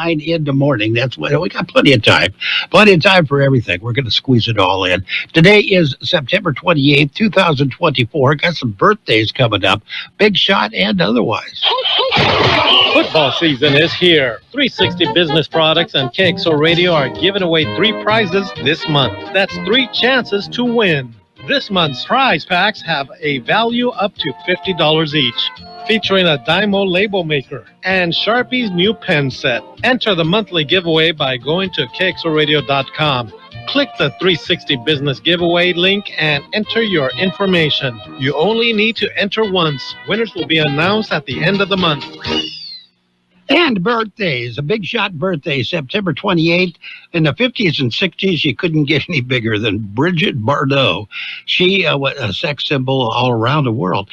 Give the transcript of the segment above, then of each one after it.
9 in the morning. That's what we got. Plenty of time for everything. We're going to squeeze it all in. Today is September 28th, 2024. Got some birthdays coming up, big shot and otherwise. Football season is here. 360 Business Products and KXO Radio are giving away 3 prizes this month. That's 3 chances to win. This month's prize packs have a value up to $50 each, featuring a Dymo label maker and Sharpie's new pen set. Enter the monthly giveaway by going to KXORadio.com. Click the 360 Business Giveaway link and enter your information. You only need to enter once. Winners will be announced at the end of the month. And birthdays, a big shot birthday, September 28th. In the 50s and 60s, you couldn't get any bigger than Bridget Bardot. She was a sex symbol all around the world.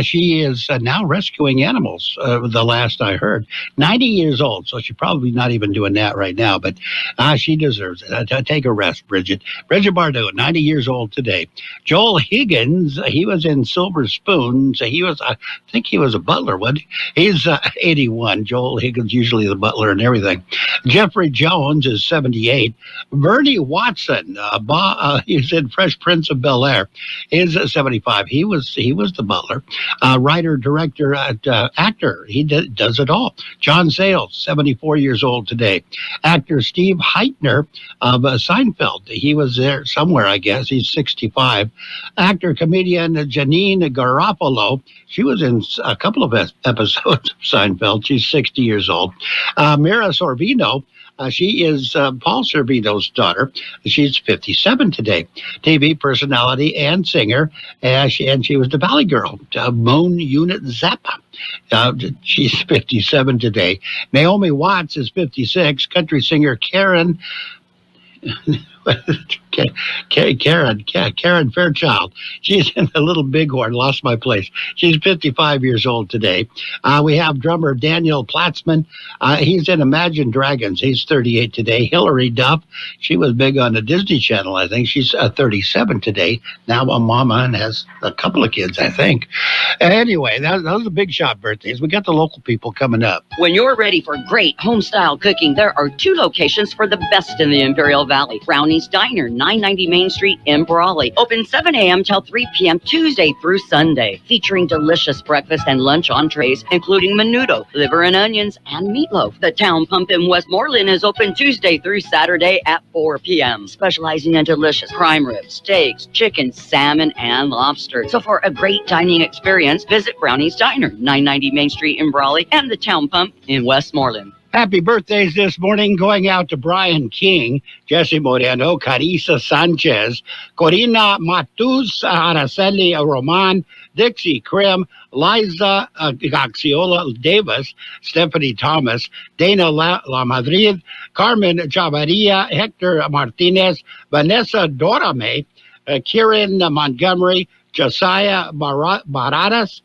She is now rescuing animals, the last I heard. 90 years old, so she's probably not even doing that right now, but she deserves it. Take a rest, Bridget. Bridget Bardot, 90 years old today. Joel Higgins, he was in Silver Spoons. I think he was a butler, wasn't he? He's 81. Joel Higgins, usually the butler and everything. Jeffrey Jones is 78. Bernie Watson, he's in Fresh Prince of Bel-Air, is 75. He was the butler. Writer, director, actor. He does it all. John Sayles, 74 years old today. Actor Steve Heitner of Seinfeld. He was there somewhere, I guess. He's 65. Actor, comedian Janine Garofalo. She was in a couple of episodes of Seinfeld. She's 60 years old. Mira Sorvino, she is Paul Sorvino's daughter. She's 57 today. TV personality and singer, and she was the Valley Girl, Moan Unit Zappa. She's 57 today. Naomi Watts is 56. Country singer Karen Fairchild. She's in the Little Bighorn, lost my place. She's 55 years old today. We have drummer Daniel Platzman. He's in Imagine Dragons. He's 38 today. Hilary Duff. She was big on the Disney Channel, I think. She's 37 today. Now a mama and has a couple of kids, I think. Anyway, those are big shot birthdays. We got the local people coming up. When you're ready for great home-style cooking, there are 2 locations for the best in the Imperial Valley. Brownie's Diner, 990 Main Street in Brawley. Open 7 a.m. till 3 p.m. Tuesday through Sunday. Featuring delicious breakfast and lunch entrees, including menudo, liver and onions, and meatloaf. The Town Pump in Westmoreland is open Tuesday through Saturday at 4 p.m. Specializing in delicious prime ribs, steaks, chicken, salmon, and lobster. So for a great dining experience, visit Brownie's Diner, 990 Main Street in Brawley, and the Town Pump in Westmoreland. Happy birthdays this morning going out to Brian King, Jesse Moreno, Carissa Sanchez, Corina Matus, Araceli Roman, Dixie Krim, Liza Gaxiola Davis, Stephanie Thomas, Dana La Madrid, Carmen Chavarria, Hector Martinez, Vanessa Dorame, Kieran Montgomery, Josiah Baradas,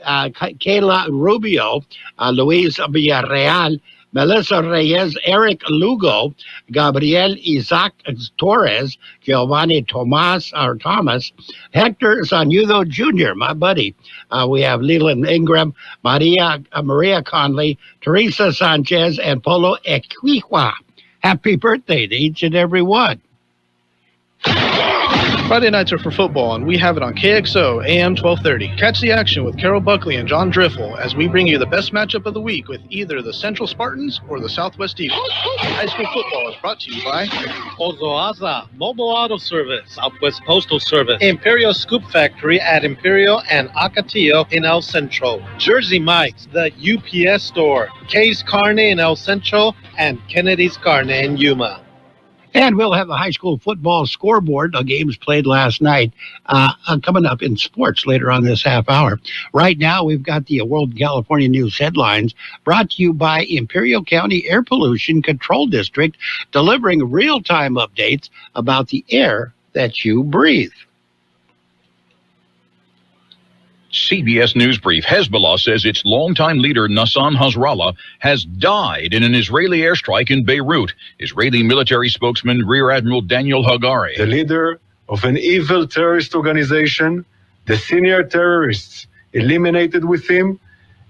Kayla Rubio, Luis Villarreal, Melissa Reyes, Eric Lugo, Gabriel Isaac Torres, Giovanni Thomas, Hector Sanudo Jr., my buddy. We have Leland Ingram, Maria Conley, Teresa Sanchez, and Polo Equiqua. Happy birthday to each and every one. Friday nights are for football, and we have it on KXO AM 1230. Catch the action with Carol Buckley and John Driffle as we bring you the best matchup of the week with either the Central Spartans or the Southwest Eagles. High school football is brought to you by Ozoaza, Mobile Auto Service, Southwest Postal Service, Imperial Scoop Factory at Imperial and Acatillo in El Centro, Jersey Mike's, the UPS Store, Kay's Carne in El Centro, and Kennedy's Carne in Yuma. And we'll have the high school football scoreboard, the games played last night, coming up in sports later on this half hour. Right now, we've got the World California News headlines brought to you by Imperial County Air Pollution Control District, delivering real-time updates about the air that you breathe. CBS News Brief. Hezbollah says its longtime leader Nassan Nasrallah has died in an Israeli airstrike in Beirut. Israeli military spokesman Rear Admiral Daniel Hagari. The leader of an evil terrorist organization, the senior terrorists eliminated with him,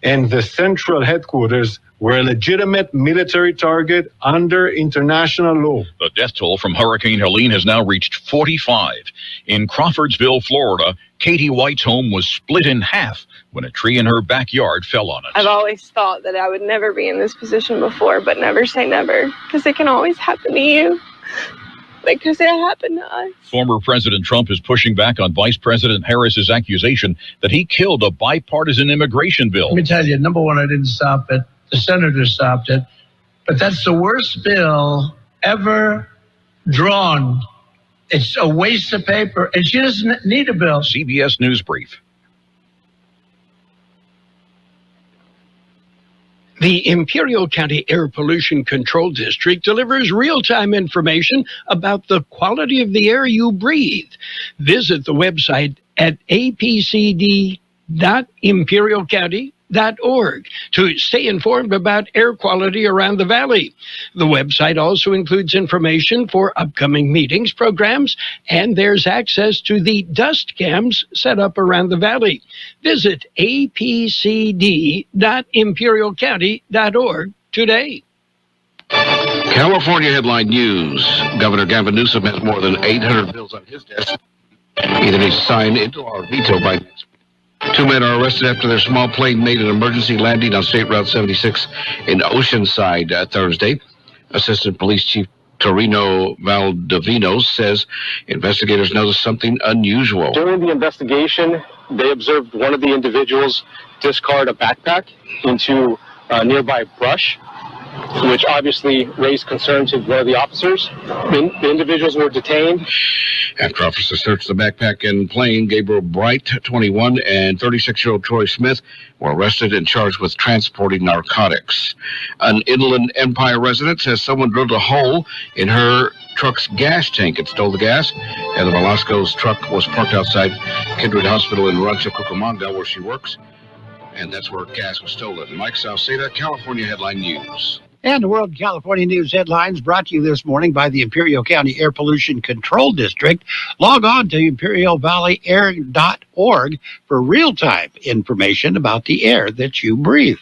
and the central headquarters were a legitimate military target under international law. The death toll from Hurricane Helene has now reached 45. In Crawfordsville, Florida, Katie White's home was split in half when a tree in her backyard fell on it. I've always thought that I would never be in this position before, but never say never, because it can always happen to you. Because it happened to us. Former President Trump is pushing back on Vice President Harris's accusation that he killed a bipartisan immigration bill. Let me tell you, number one, I didn't stop it. The senator stopped it. But that's the worst bill ever drawn. It's a waste of paper, and she doesn't need a bill. CBS News Brief. The Imperial County Air Pollution Control District delivers real-time information about the quality of the air you breathe. Visit the website at apcd.imperialcounty.org to stay informed about air quality around the valley. The website also includes information for upcoming meetings, programs, and there's access to the dust cams set up around the valley. Visit apcd.imperialcounty.org today. California headline news. Governor Gavin Newsom has more than 800 bills on his desk. Either needs to sign into our veto by next week. 2 men are arrested after their small plane made an emergency landing on State Route 76 in Oceanside Thursday. Assistant Police Chief Torino Valdivino says investigators noticed something unusual. During the investigation, they observed one of the individuals discard a backpack into nearby brush, which obviously raised concern to one of the officers. The individuals were detained. After officers searched the backpack and plane, Gabriel Bright, 21, and 36-year-old Troy Smith were arrested and charged with transporting narcotics. An Inland Empire resident says someone drilled a hole in her truck's gas tank and stole the gas. Heather Velasco's truck was parked outside Kindred Hospital in Rancho Cucamonga, where she works, and that's where gas was stolen. Mike Salceda, California Headline News. And the World California News headlines brought to you this morning by the Imperial County Air Pollution Control District. Log on to imperialvalleyair.org for real-time information about the air that you breathe.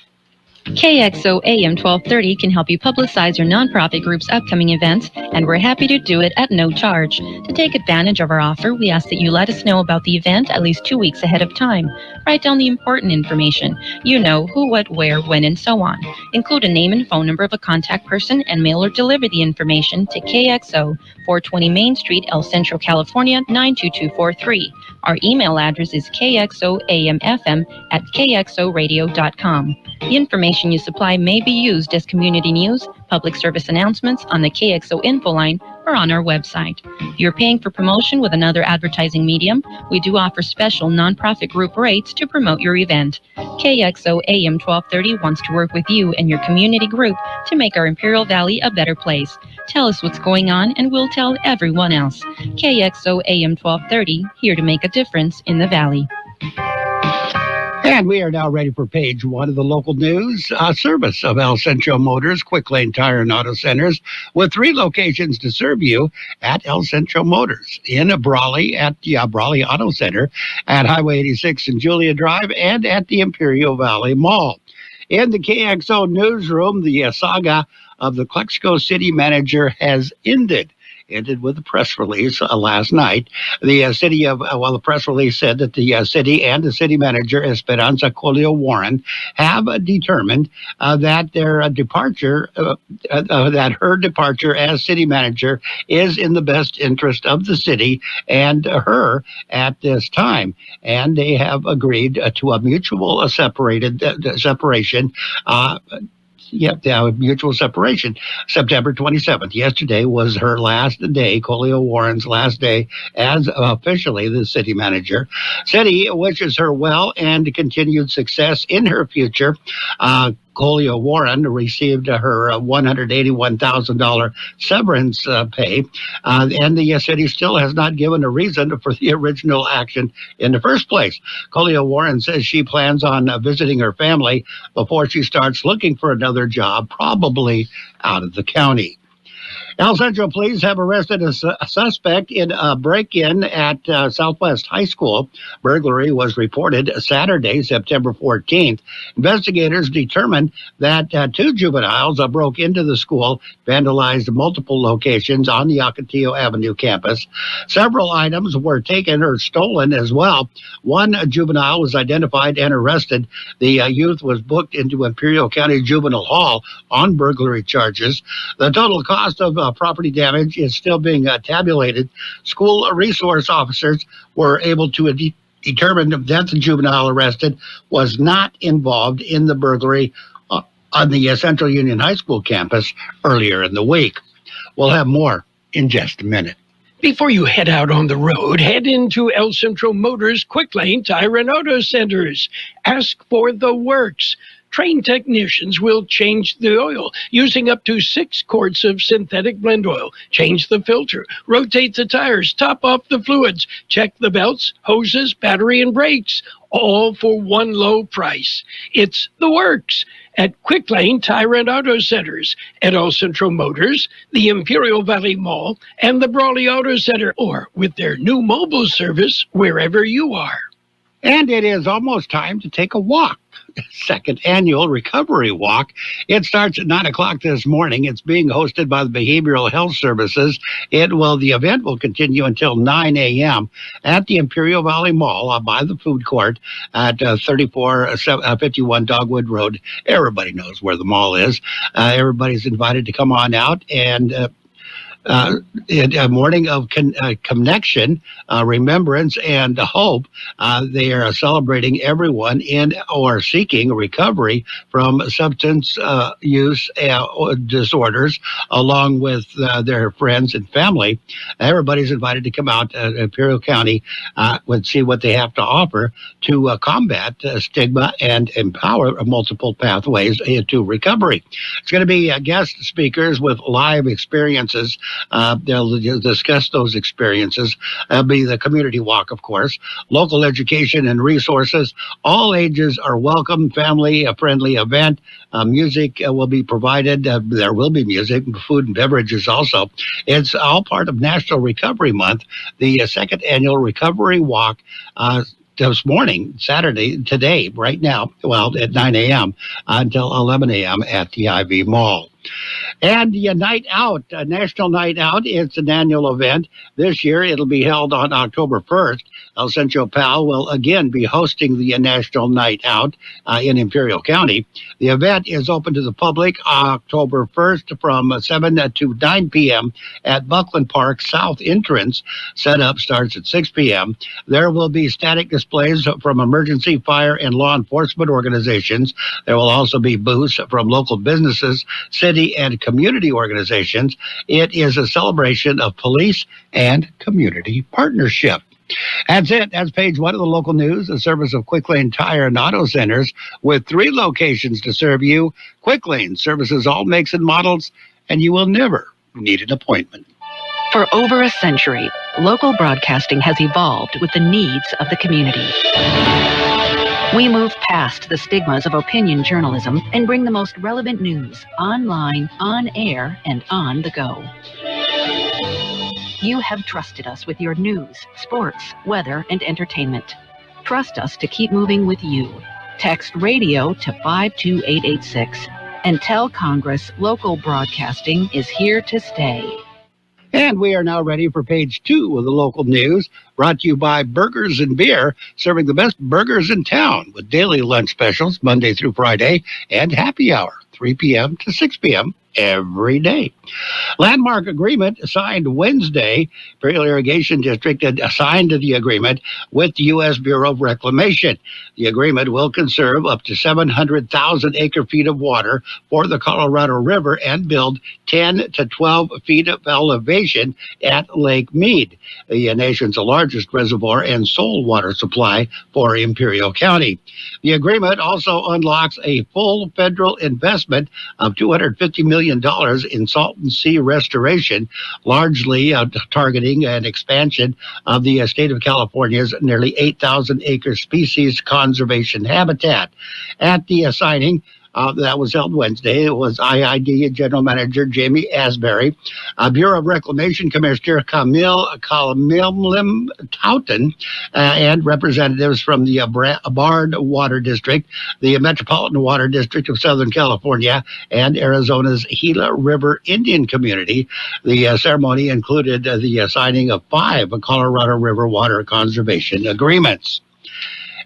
KXO AM 1230 can help you publicize your nonprofit group's upcoming events, and we're happy to do it at no charge. To take advantage of our offer, we ask that you let us know about the event at least 2 weeks ahead of time. Write down the important information. You know, who, what, where, when, and so on. Include a name and phone number of a contact person and mail or deliver the information to KXO, 420 Main Street, El Centro, California, 92243. Our email address is kxoamfm@kxoradio.com. The information you supply may be used as community news, public service announcements on the KXO info line, or on our website. If you're paying for promotion with another advertising medium, we do offer special nonprofit group rates to promote your event. KXO AM 1230 wants to work with you and your community group to make our Imperial Valley a better place. Tell us what's going on and we'll tell everyone else. KXO AM 1230, here to make a difference in the Valley. And we are now ready for page one of the local news. Service of El Centro Motors, Quick Lane Tire and Auto Centers, with 3 locations to serve you at El Centro Motors. In Brawley at the Brawley Auto Center, at Highway 86 and Julia Drive, and at the Imperial Valley Mall. In the KXO newsroom, the saga of the Clexco city manager has ended with a press release last night. The the press release said that the city and the city manager, Esperanza Colio Warren, have determined that their departure, that her departure as city manager is in the best interest of the city and her at this time. And they have agreed to a mutual separation. Mutual separation, September 27th. Yesterday was her last day, Colio Warren's last day as officially the city manager. City wishes her well and continued success in her future. Colio Warren received her $181,000 severance pay, and the city still has not given a reason for the original action in the first place. Colio Warren says she plans on visiting her family before she starts looking for another job, probably out of the county. El Centro police have arrested a suspect in a break-in at Southwest High School. Burglary was reported Saturday, September 14th. Investigators determined that two juveniles broke into the school, vandalized multiple locations on the Ocotillo Avenue campus. Several items were taken or stolen as well. One juvenile was identified and arrested. The youth was booked into Imperial County Juvenile Hall on burglary charges. The total cost of property damage is still being tabulated. School resource officers were able to determine that the juvenile arrested was not involved in the burglary on the Central Union High School campus earlier in the week. We'll have more in just a minute. Before you head out on the road, head into El Centro Motors Quick Lane Tire and Auto Centers. Ask for the works. Trained technicians will change the oil using up to 6 quarts of synthetic blend oil. Change the filter, rotate the tires, top off the fluids, check the belts, hoses, battery, and brakes, all for one low price. It's the works at Quick Lane Tire and Auto Centers, at El Centro Motors, the Imperial Valley Mall, and the Brawley Auto Center, or with their new mobile service wherever you are. And it is almost time to take a walk. Second annual recovery walk. It starts at 9 o'clock this morning. It's being hosted by the Behavioral Health Services. The event will continue until 9 a.m. at the Imperial Valley Mall by the food court at 3451 Dogwood Road. Everybody knows where the mall is. Everybody's invited to come on out and a morning of connection, remembrance, and hope. They are celebrating everyone in or seeking recovery from substance use disorders, along with their friends and family. Everybody's invited to come out to Imperial County and see what they have to offer to combat stigma and empower multiple pathways into recovery. It's going to be guest speakers with live experiences. They'll discuss those experiences. There'll be the community walk, of course, local education and resources. All ages are welcome, family-friendly event. Music will be provided. There will be music, food and beverages also. It's all part of National Recovery Month, the second annual recovery walk this morning, Saturday, today, right now, at 9 a.m. until 11 a.m. at the Ivy Mall. And the Night Out, National Night Out, it's an annual event. This year, it'll be held on October 1st. El Centro PAL will again be hosting the National Night Out in Imperial County. The event is open to the public October 1st from 7 to 9 p.m. at Buckland Park South entrance. Setup starts at 6 p.m. There will be static displays from emergency, fire, and law enforcement organizations. There will also be booths from local businesses, city and community organizations. It is a celebration of police and community partnership. That's it. That's page 1 of the local news, a service of Quick Lane Tire and Auto Centers with 3 locations to serve you. Quick Lane services all makes and models, and you will never need an appointment. For over a century, local broadcasting has evolved with the needs of the community. We move past the stigmas of opinion journalism and bring the most relevant news online, on air, and on the go. You have trusted us with your news, sports, weather, and entertainment. Trust us to keep moving with you. Text radio to 52886 and tell Congress local broadcasting is here to stay. And we are now ready for page 2 of the local news, brought to you by Burgers and Beer, serving the best burgers in town with daily lunch specials Monday through Friday and happy hour 3 p.m. to 6 p.m. every day. Landmark agreement signed Wednesday. Imperial Irrigation District had signed the agreement with the U.S. Bureau of Reclamation. The agreement will conserve up to 700,000 acre-feet of water for the Colorado River and build 10 to 12 feet of elevation at Lake Mead, the nation's largest reservoir and sole water supply for Imperial County. The agreement also unlocks a full federal investment of $250 million in salton sea restoration, largely targeting an expansion of the state of California's nearly 8,000 acre species conservation habitat. At the signing, That was held Wednesday. It was IID General Manager Jamie Asbury, Bureau of Reclamation Commissioner Camille Tauton, and representatives from the Bard Water District, the Metropolitan Water District of Southern California, and Arizona's Gila River Indian Community. The ceremony included the signing of 5 Colorado River water conservation agreements.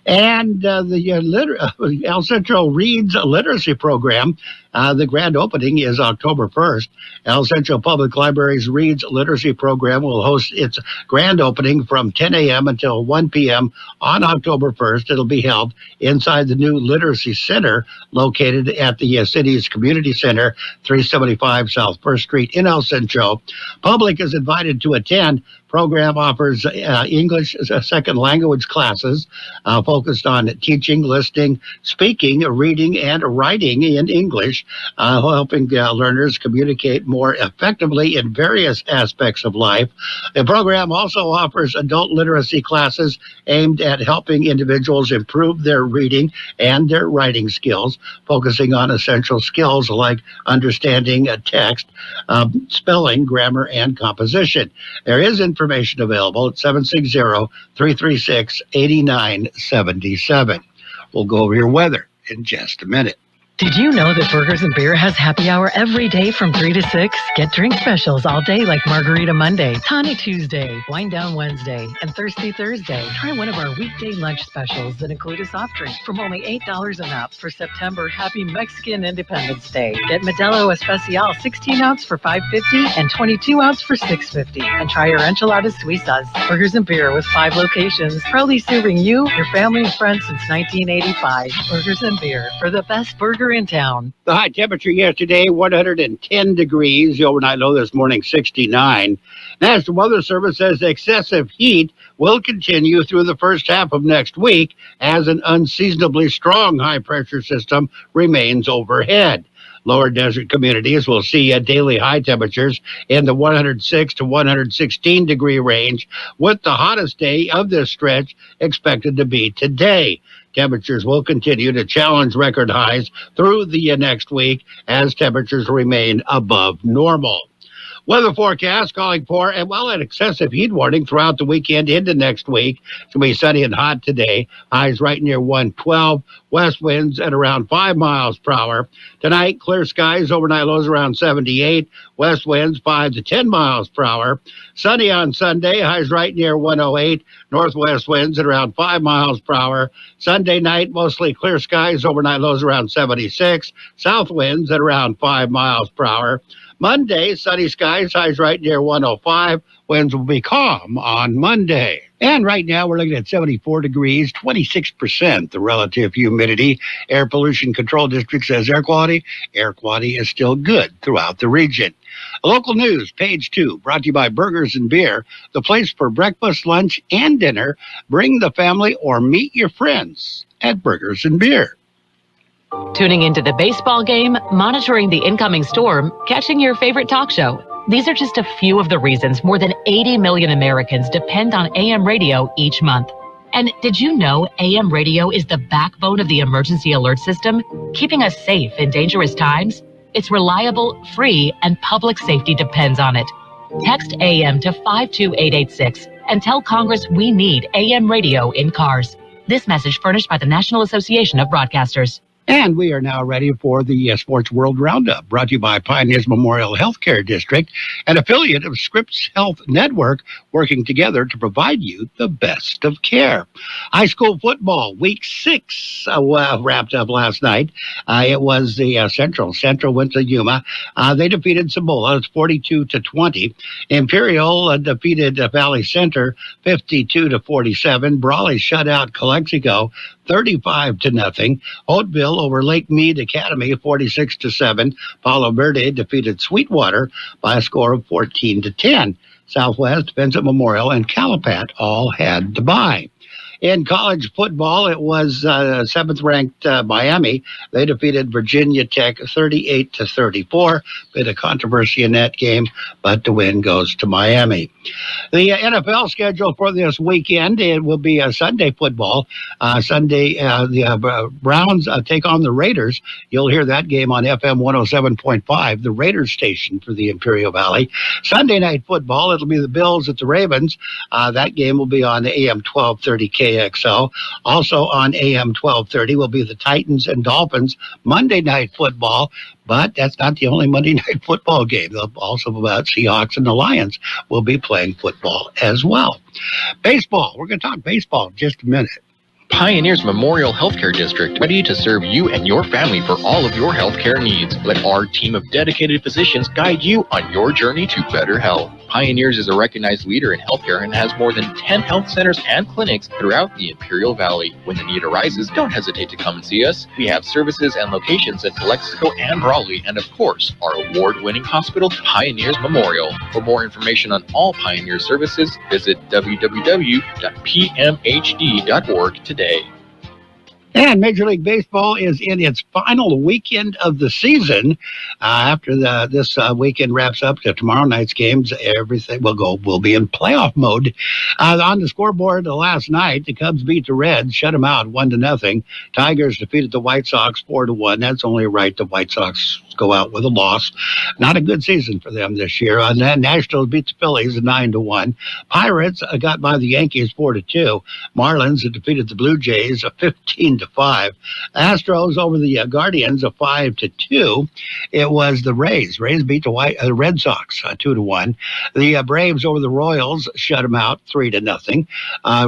And the El Centro Reads Literacy Program, the grand opening is October 1st. El Centro Public Library's Reads Literacy Program will host its grand opening from 10 a.m. until 1 p.m. on October 1st. It'll be held inside the new Literacy Center located at the city's Community Center, 375 South 1st Street in El Centro. Public is invited to attend. Program offers English as a second language classes focused on teaching, listening, speaking, reading, and writing in English, helping learners communicate more effectively in various aspects of life. The program also offers adult literacy classes aimed at helping individuals improve their reading and their writing skills, focusing on essential skills like understanding text, spelling, grammar, and composition. There is information available at 760-336-8977. We'll go over your weather in just a minute. Did you know that Burgers and Beer has happy hour every day from 3 to 6? Get drink specials all day like Margarita Monday, Tawny Tuesday, Wine Down Wednesday, and Thirsty Thursday. Try one of our weekday lunch specials that include a soft drink from only $8 and up for September Happy Mexican Independence Day. Get Modelo Especial 16-ounce for $5.50 and 22-ounce for $6.50. And try our Enchiladas Suizas. Burgers and Beer with 5 locations, proudly serving you, your family, and friends since 1985. Burgers and Beer for the best burger in town. The high temperature yesterday, 110 degrees. The overnight low this morning, 69. National Weather Service says excessive heat will continue through the first half of next week as an unseasonably strong high-pressure system remains overhead. Lower desert communities will see daily high temperatures in the 106 to 116 degree range, with the hottest day of this stretch expected to be today. Temperatures will continue to challenge record highs through the next week as temperatures remain above normal. Weather forecast calling for an excessive heat warning throughout the weekend into next week. It's going to be sunny and hot today. Highs right near 112. West winds at around 5 miles per hour. Tonight, clear skies. Overnight lows around 78. West winds 5 to 10 miles per hour. Sunny on Sunday. Highs right near 108. Northwest winds at around 5 miles per hour. Sunday night, mostly clear skies. Overnight lows around 76. South winds at around 5 miles per hour. Monday, sunny skies, highs right near 105. Winds will be calm on Monday. And right now, we're looking at 74 degrees, 26% the relative humidity. Air Pollution Control District says air quality is still good throughout the region. Local news, page 2, brought to you by Burgers and Beer, the place for breakfast, lunch, and dinner. Bring the family or meet your friends at Burgers and Beer. Tuning into the baseball game, monitoring the incoming storm, catching your favorite talk show. These are just a few of the reasons more than 80 million Americans depend on AM radio each month. And did you know AM radio is the backbone of the emergency alert system, keeping us safe in dangerous times? It's reliable, free, and public safety depends on it. Text AM to 52886 and tell Congress we need AM radio in cars. This message furnished by the National Association of Broadcasters. And we are now ready for the Sports World Roundup, brought to you by Pioneers Memorial Healthcare District, an affiliate of Scripps Health Network, working together to provide you the best of care. High school football, week 6 wrapped up last night. It was the Central. Central went to Yuma. They defeated Cibola. It's 42-20. Imperial defeated Valley Center 52-47. Brawley shut out Calexico 35-0. Oatville over Lake Mead Academy 46-7. Palo Verde defeated Sweetwater by a score of 14-10. Southwest, Vincent Memorial, and Calapat all had to bye. In college football, it was 7th-ranked Miami. They defeated Virginia Tech 38-34. Bit of controversy in that game, but the win goes to Miami. The NFL schedule for this weekend, it will be Sunday football. Sunday, the Browns take on the Raiders. You'll hear that game on FM 107.5, the Raiders station for the Imperial Valley. Sunday night football, it'll be the Bills at the Ravens. That game will be on AM 1230 KXO. Also on AM 1230 will be the Titans and Dolphins Monday night football. But that's not the only Monday night football game. Also about Seahawks and the Lions will be playing football as well. Baseball. We're going to talk baseball in just a minute. Pioneers Memorial Healthcare District, ready to serve you and your family for all of your healthcare needs. Let our team of dedicated physicians guide you on your journey to better health. Pioneers is a recognized leader in healthcare and has more than 10 health centers and clinics throughout the Imperial Valley. When the need arises, don't hesitate to come and see us. We have services and locations in Calexico and Raleigh, and of course, our award-winning hospital, Pioneers Memorial. For more information on all Pioneer services, visit www.pmhd.org today. And Major League Baseball is in its final weekend of the season. After this weekend wraps up to tomorrow night's games, everything will be in playoff mode. On the scoreboard last night, the Cubs beat the Reds, shut them out 1-0. Tigers defeated the White Sox 4-1. That's only right. The White Sox go out with a loss. Not a good season for them this year. Nationals beat the Phillies 9-1. Pirates got by the Yankees 4-2. Marlins defeated the Blue Jays 15-5. Astros over the Guardians 5-2. It was the Rays. Rays beat the Red Sox 2-1. The Braves over the Royals shut them out 3-0.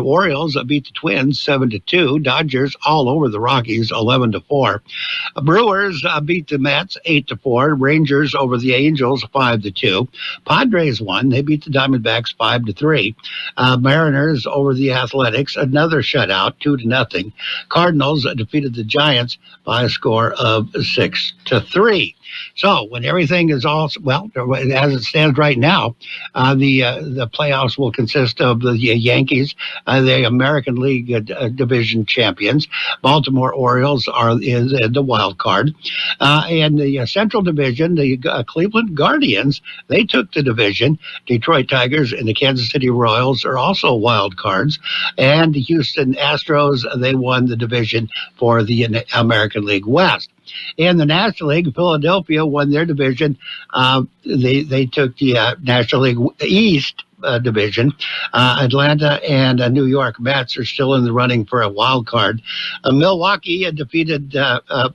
Orioles beat the Twins 7-2. Dodgers all over the Rockies 11-4. Brewers beat the Mets 8-4. Rangers over the Angels 5-2. Padres won. They beat the Diamondbacks 5-3. Mariners over the Athletics, another shutout 2-0. Cardinals defeated the Giants by a score of 6-3. So when everything is all, well, as it stands right now, the playoffs will consist of the Yankees, the American League Division champions. Baltimore Orioles is the wild card. And the Central Division, the Cleveland Guardians, they took the division. Detroit Tigers and the Kansas City Royals are also wild cards. And the Houston Astros, they won the division for the American League West. In the National League, Philadelphia won their division. They took the National League East division. Atlanta and New York Mets are still in the running for a wild card. Milwaukee defeated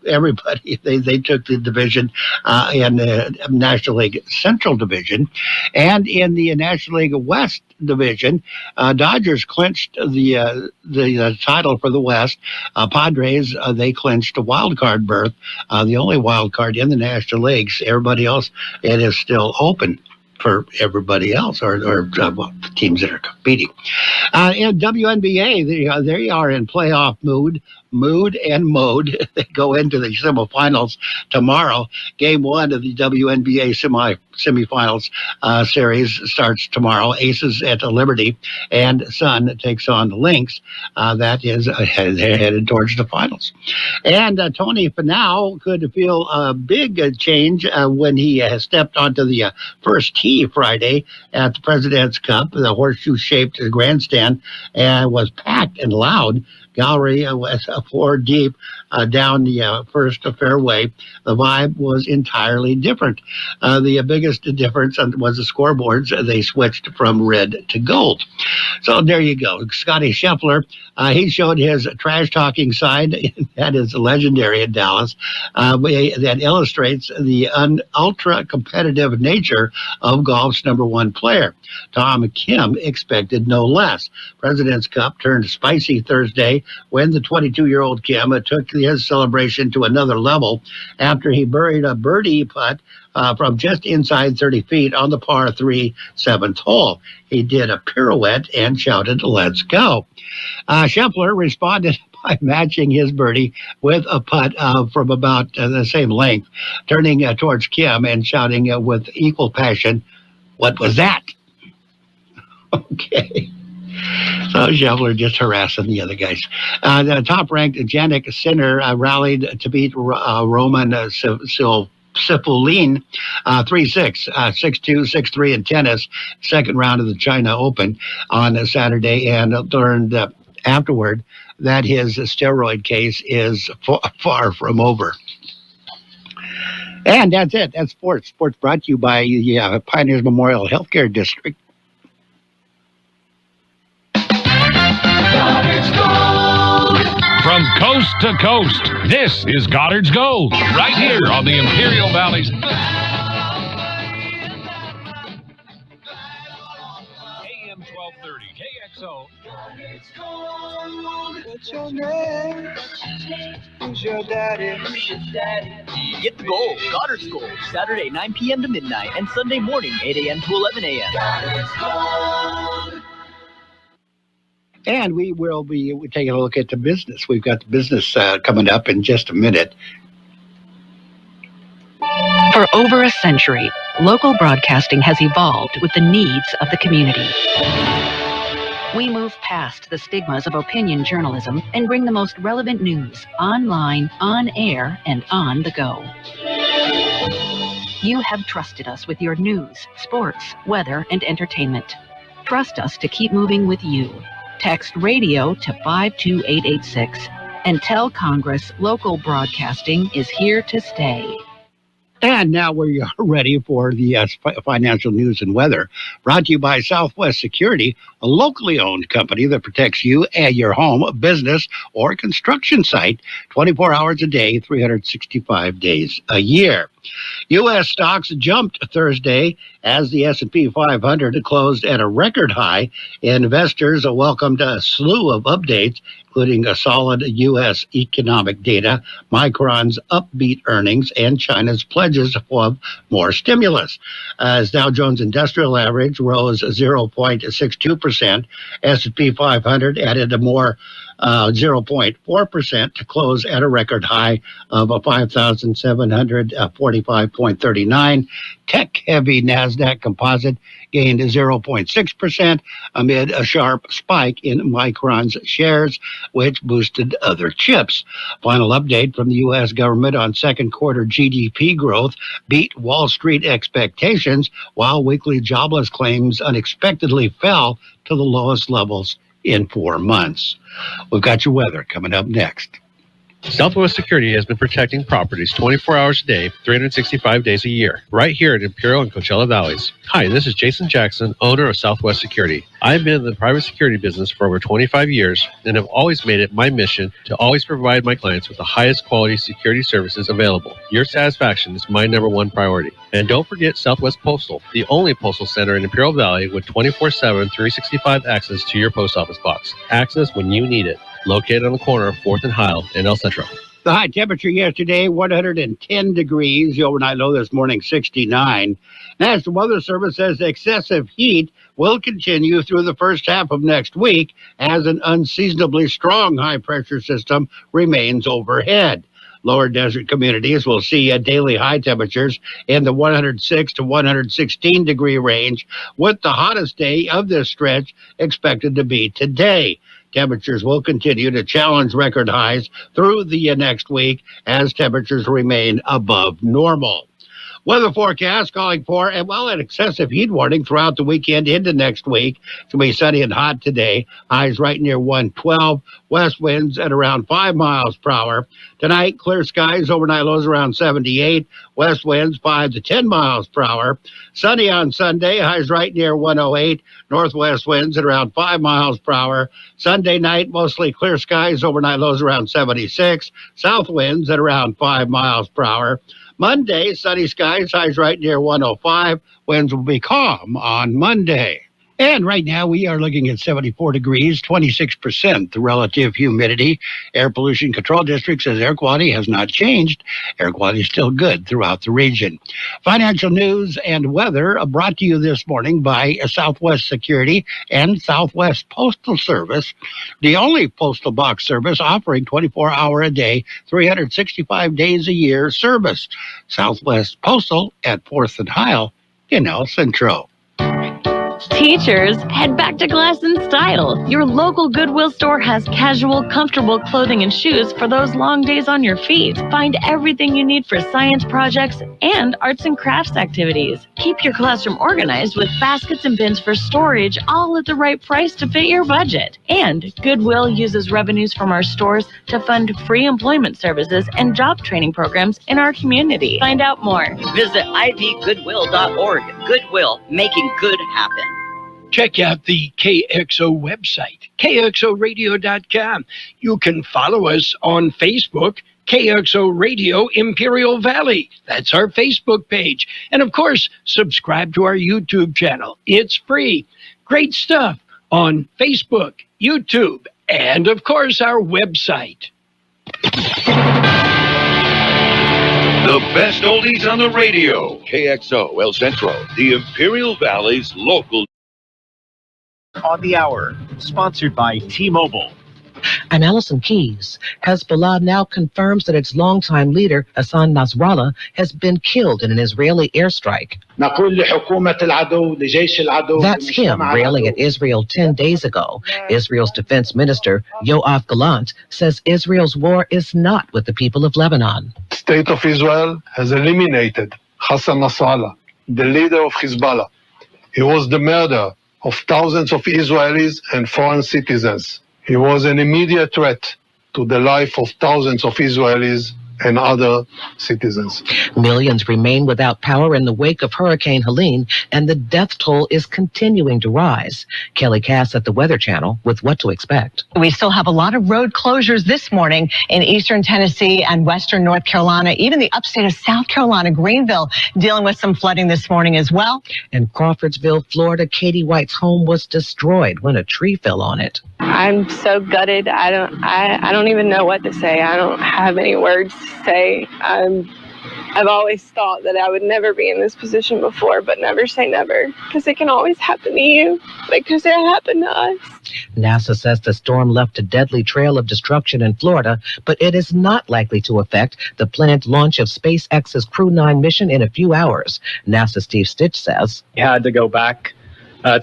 everybody. They took the division in the National League Central Division. And in the National League West Division, Dodgers clinched the title for the West. Padres, they clinched a wild card berth, the only wild card in the National Leagues. Everybody else, it is still open for everybody else, or the teams that are competing. In WNBA, they are in playoff mood and mode. They go into the semifinals tomorrow. Game 1 of the WNBA semifinals series starts tomorrow. Aces at Liberty, and Sun takes on the Lynx. That is headed towards the finals. And Tony Finau could feel a big change when he stepped onto the first tee Friday at the President's Cup. The horseshoe-shaped grandstand was packed and loud. Gallery was 4 deep down the first fairway. The vibe was entirely different. The biggest difference was the scoreboards. They switched from red to gold. So there you go. Scotty Scheffler, he showed his trash-talking side. That is legendary in Dallas. That illustrates the ultra-competitive nature of golf's #1 player. Tom Kim expected no less. President's Cup turned spicy Thursday when the 22-year-old Kim took his celebration to another level after he buried a birdie putt from just inside 30 feet on the par 3 7th hole. He did a pirouette and shouted, "Let's go." Scheffler responded by matching his birdie with a putt from about the same length, turning towards Kim and shouting with equal passion, "What was that?" Okay. So Scheffler just harassing the other guys. The top-ranked Janik Sinner rallied to beat Roman Cipollone 3-6, 6-2, 6-3 in tennis, second round of the China Open on Saturday, and learned afterward that his steroid case is far from over. And that's it. That's sports. Sports brought to you by the Pioneers Memorial Healthcare District. Goddard's Gold. From coast to coast, this is Goddard's Gold, right here on the Imperial Valley's AM 1230 KXO. Goddard's Gold. What's your name? Who's your daddy? Get the gold, Goddard's Gold, Saturday 9 p.m. to midnight and Sunday morning 8 a.m. to 11 a.m. Goddard's Gold. And we will be taking a look at the business. We've got the business coming up in just a minute. For over a century, local broadcasting has evolved with the needs of the community. We move past the stigmas of opinion journalism and bring the most relevant news online, on air, and on the go. You have trusted us with your news, sports, weather, and entertainment. Trust us to keep moving with you. Text radio to 52886 and tell Congress local broadcasting is here to stay. And now we are ready for the financial news and weather, brought to you by Southwest Security, a locally owned company that protects you and your home, business, or construction site 24 hours a day, 365 days a year. U.S. stocks jumped Thursday as the S&P 500 closed at a record high. Investors welcomed a slew of updates, including a solid U.S. economic data, Micron's upbeat earnings, and China's pledges of more stimulus. As Dow Jones Industrial Average rose 0.62%, S&P 500 added a more 0.4% to close at a record high of 5,745.39. Tech-heavy NASDAQ Composite gained 0.6% amid a sharp spike in Micron's shares, which boosted other chips. Final update from the U.S. government on second quarter GDP growth beat Wall Street expectations, while weekly jobless claims unexpectedly fell to the lowest levels in 4 months. We've got your weather coming up next. Southwest Security has been protecting properties 24 hours a day, 365 days a year, right here in Imperial and Coachella Valleys. Hi, this is Jason Jackson, owner of Southwest Security. I've been in the private security business for over 25 years and have always made it my mission to always provide my clients with the highest quality security services available. Your satisfaction is my number one priority. And don't forget Southwest Postal, the only postal center in Imperial Valley with 24/7, 365 access to your post office box. Access when you need it. Located on the corner of 4th and Heil in El Centro. The high temperature yesterday, 110 degrees. The overnight low this morning, 69. National Weather Service says excessive heat will continue through the first half of next week as an unseasonably strong high-pressure system remains overhead. Lower desert communities will see daily high temperatures in the 106 to 116 degree range, with the hottest day of this stretch expected to be today. Temperatures will continue to challenge record highs through the next week as temperatures remain above normal. Weather forecast calling for an excessive heat warning throughout the weekend into next week. It's going to be sunny and hot today. Highs right near 112. West winds at around 5 miles per hour. Tonight, clear skies, overnight lows around 78. West winds 5 to 10 miles per hour. Sunny on Sunday, highs right near 108. Northwest winds at around 5 miles per hour. Sunday night, mostly clear skies, overnight lows around 76. South winds at around 5 miles per hour. Monday, sunny skies, highs right near 105. Winds will be calm on Monday. And right now we are looking at 74 degrees, 26% the relative humidity. Air Pollution Control District says air quality has not changed. Air quality is still good throughout the region. Financial news and weather brought to you this morning by Southwest Security and Southwest Postal Service, the only postal box service offering 24-hour a day, 365 days a year service. Southwest Postal at 4th and Heil in El Centro. Teachers, head back to class in style. Your local Goodwill store has casual, comfortable clothing and shoes for those long days on your feet. Find everything you need for science projects and arts and crafts activities. Keep your classroom organized with baskets and bins for storage, all at the right price to fit your budget. And Goodwill uses revenues from our stores to fund free employment services and job training programs in our community. Find out more. Visit ivgoodwill.org. Goodwill, making good happen. Check out the KXO website, KXORadio.com. You can follow us on Facebook, KXO Radio Imperial Valley. That's our Facebook page. And of course, subscribe to our YouTube channel. It's free. Great stuff on Facebook, YouTube, and of course, our website. The best oldies on the radio. KXO El Centro, the Imperial Valley's local. On the Hour, sponsored by T-Mobile. I'm Allison Keyes. Hezbollah now confirms that its longtime leader, Hassan Nasrallah, has been killed in an Israeli airstrike. That's him railing at Israel 10 days ago. Israel's defense minister, Yoav Gallant, says Israel's war is not with the people of Lebanon. State of Israel has eliminated Hassan Nasrallah, the leader of Hezbollah. He was the murderer of thousands of Israelis and foreign citizens. He was an immediate threat to the life of thousands of Israelis and other citizens. Millions remain without power in the wake of Hurricane Helene, and the death toll is continuing to rise. Kelly Cass at the Weather Channel with what to expect. We still have a lot of road closures this morning in eastern Tennessee and western North Carolina, even the upstate of South Carolina, Greenville, dealing with some flooding this morning as well. In Crawfordsville, Florida, Katie White's home was destroyed when a tree fell on it. I'm so gutted. I don't even know what to say. I don't have any words to say. I've always thought that I would never be in this position before, but never say never, because it can always happen to you, because it happened to us. NASA says the storm left a deadly trail of destruction in Florida, but it is not likely to affect the planned launch of SpaceX's Crew 9 mission in a few hours. NASA Steve Stitch says, "You had to go back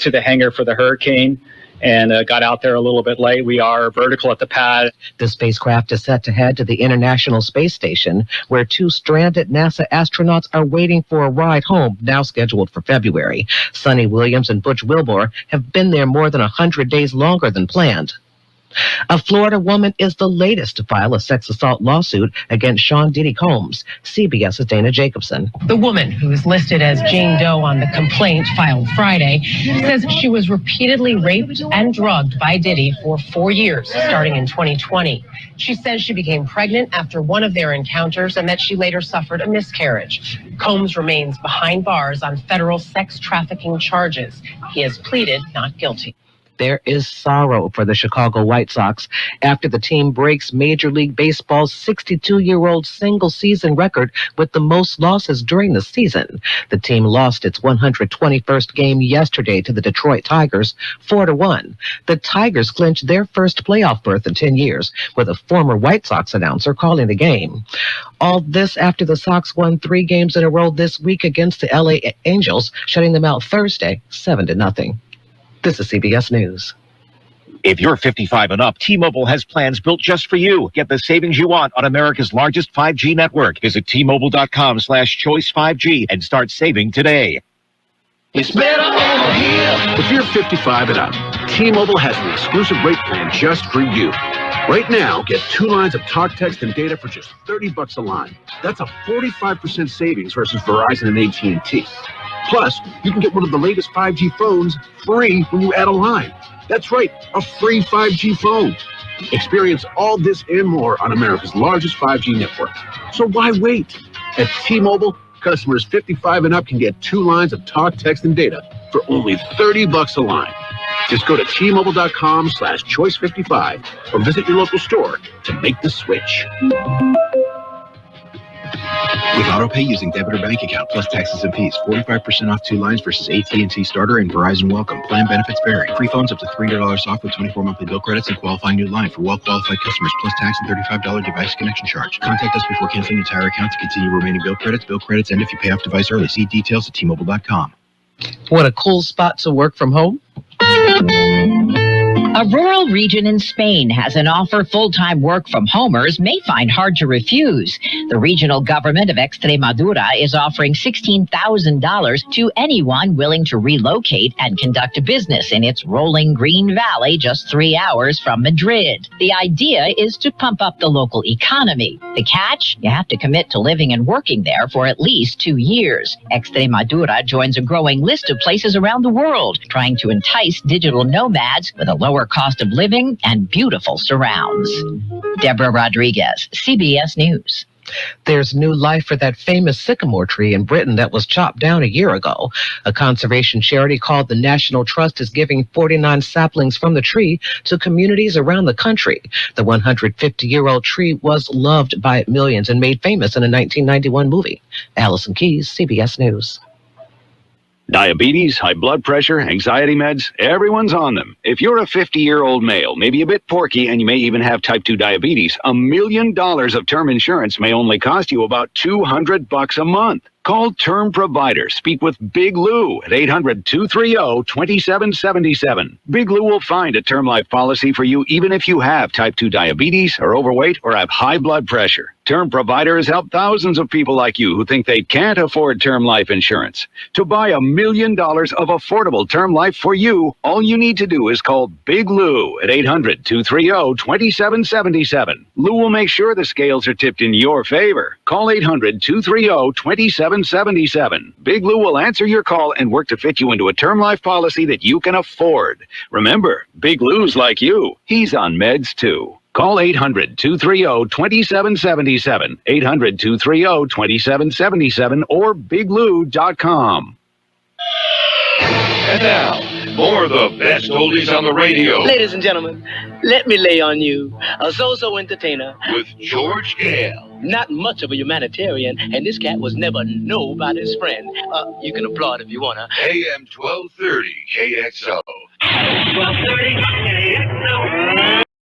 to the hangar for the hurricane and got out there a little bit late. We are vertical at the pad." The spacecraft is set to head to the International Space Station, where 2 stranded NASA astronauts are waiting for a ride home, now scheduled for February. Sonny Williams and Butch Wilmore have been there more than 100 days longer than planned. A Florida woman is the latest to file a sex assault lawsuit against Sean Diddy Combs. CBS's Dana Jacobson. The woman, who is listed as Jane Doe on the complaint filed Friday, says she was repeatedly raped and drugged by Diddy for 4 years, starting in 2020. She says she became pregnant after one of their encounters and that she later suffered a miscarriage. Combs remains behind bars on federal sex trafficking charges. He has pleaded not guilty. There is sorrow for the Chicago White Sox after the team breaks Major League Baseball's 62-year-old single-season record with the most losses during the season. The team lost its 121st game yesterday to the Detroit Tigers, 4-1. The Tigers clinched their first playoff berth in 10 years, with a former White Sox announcer calling the game. All this after the Sox won 3 games in a row this week against the LA Angels, shutting them out Thursday, 7-0. This is CBS News. If you're 55 and up, T-Mobile has plans built just for you. Get the savings you want on America's largest 5G network. Visit T-Mobile.com/choice5G and start saving today. It's better over here. If you're 55 and up, T-Mobile has an exclusive rate plan just for you. Right now, get 2 lines of talk, text, and data for just $30 a line. That's a 45% savings versus Verizon and AT&T. Plus, you can get one of the latest 5G phones free when you add a line. That's right, a free 5G phone. Experience all this and more on America's largest 5G network. So why wait? At T-Mobile, customers 55 and up can get 2 lines of talk, text, and data for only $30 a line. Just go to T-Mobile.com/choice55 or visit your local store to make the switch. With AutoPay using debit or bank account plus taxes and fees, 45% off 2 lines versus AT&T Starter and Verizon Welcome. Plan benefits vary. Free phones up to $300 off with 24 monthly bill credits and qualifying new line for well-qualified customers plus tax and $35 device connection charge. Contact us before canceling your entire account to continue remaining bill credits end if you pay off device early. See details at T-Mobile.com. What a cool spot to work from home. A rural region in Spain has an offer full-time work from homers may find hard to refuse. The regional government of Extremadura is offering $16,000 to anyone willing to relocate and conduct a business in its rolling green valley just 3 hours from Madrid. The idea is to pump up the local economy. The catch? You have to commit to living and working there for at least 2 years. Extremadura joins a growing list of places around the world trying to entice digital nomads with a lower cost of living and beautiful surrounds. Deborah Rodriguez, CBS News. There's new life for that famous sycamore tree in Britain that was chopped down a year ago. A conservation charity called the National Trust is giving 49 saplings from the tree to communities around the country. The 150-year-old tree was loved by millions and made famous in a 1991 movie. Allison Keyes, CBS News. Diabetes, high blood pressure, anxiety meds, everyone's on them. If you're a 50-year-old male, maybe a bit porky, and you may even have type 2 diabetes, $1 million of term insurance may only cost you about $200 a month. Call Term Provider. Speak with Big Lou at 800-230-2777. Big Lou will find a term life policy for you even if you have type 2 diabetes, are overweight, or have high blood pressure. Term Provider has helped thousands of people like you who think they can't afford term life insurance. To buy $1 million of affordable term life for you, all you need to do is call Big Lou at 800-230-2777. Lou will make sure the scales are tipped in your favor. Call 800-230-2777. Big Lou will answer your call and work to fit you into a term life policy that you can afford. Remember, Big Lou's like you. He's on meds too. Call 800-230-2777, 800-230-2777, or biglou.com. And now, more of the best oldies on the radio. Ladies and gentlemen, let me lay on you a so-so entertainer with George Gale. Not much of a humanitarian, and this cat was never nobody's friend. You can applaud if you wanna. AM 1230 KXO. 1230 KXO.